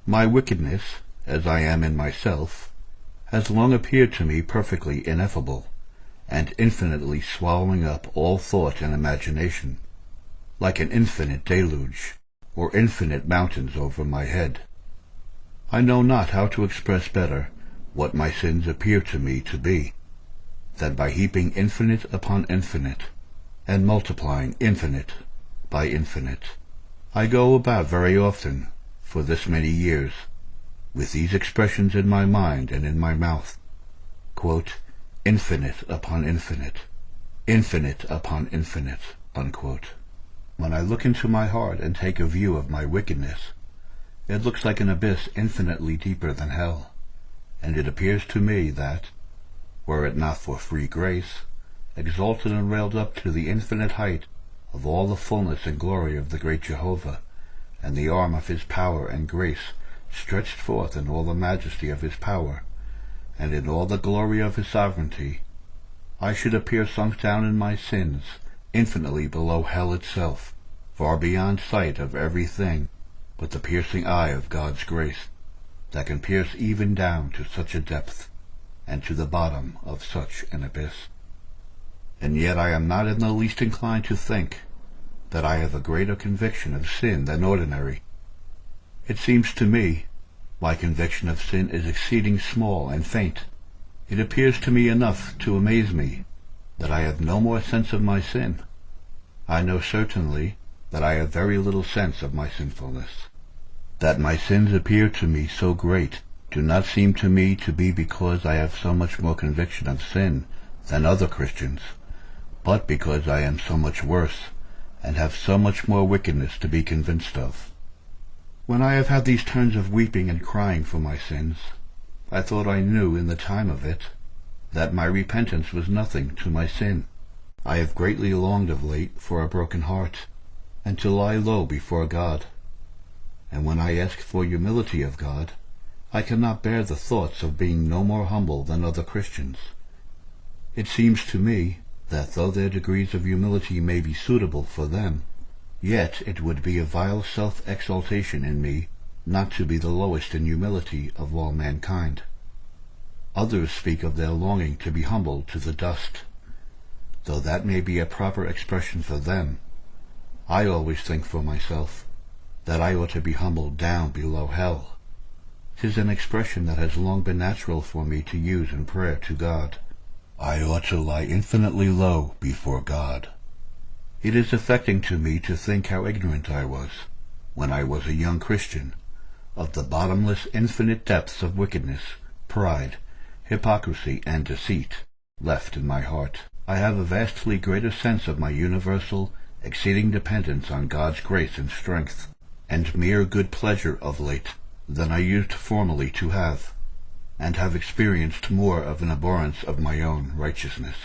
My wickedness, as I am in myself, has long appeared to me perfectly ineffable, and infinitely swallowing up all thought and imagination, like an infinite deluge, or infinite mountains over my head. I know not how to express better what my sins appear to me to be, than by heaping infinite upon infinite, and multiplying infinite by infinite. I go about very often, for this many years, with these expressions in my mind and in my mouth, quote, infinite upon infinite, infinite upon infinite, unquote. When I look into my heart and take a view of my wickedness, it looks like an abyss infinitely deeper than hell, and it appears to me that, were it not for free grace, exalted and railed up to the infinite height of all the fullness and glory of the great Jehovah, and the arm of his power and grace stretched forth in all the majesty of his power, and in all the glory of his sovereignty, I should appear sunk down in my sins, infinitely below hell itself, far beyond sight of everything but the piercing eye of God's grace, that can pierce even down to such a depth, and to the bottom of such an abyss. And yet I am not in the least inclined to think that I have a greater conviction of sin than ordinary. It seems to me my conviction of sin is exceeding small and faint. It appears to me enough to amaze me that I have no more sense of my sin. I know certainly that I have very little sense of my sinfulness. That my sins appear to me so great do not seem to me to be because I have so much more conviction of sin than other Christians, but because I am so much worse, and have so much more wickedness to be convinced of. When I have had these turns of weeping and crying for my sins, I thought I knew in the time of it that my repentance was nothing to my sin. I have greatly longed of late for a broken heart, and to lie low before God. And when I ask for humility of God, I cannot bear the thoughts of being no more humble than other Christians. It seems to me that though their degrees of humility may be suitable for them, yet it would be a vile self-exaltation in me not to be the lowest in humility of all mankind. Others speak of their longing to be humbled to the dust. Though that may be a proper expression for them, I always think for myself that I ought to be humbled down below hell. 'Tis an expression that has long been natural for me to use in prayer to God. I ought to lie infinitely low before God. It is affecting to me to think how ignorant I was, when I was a young Christian, of the bottomless infinite depths of wickedness, pride, hypocrisy, and deceit left in my heart. I have a vastly greater sense of my universal, exceeding dependence on God's grace and strength, and mere good pleasure of late, than I used formerly to have, and have experienced more of an abhorrence of my own righteousness.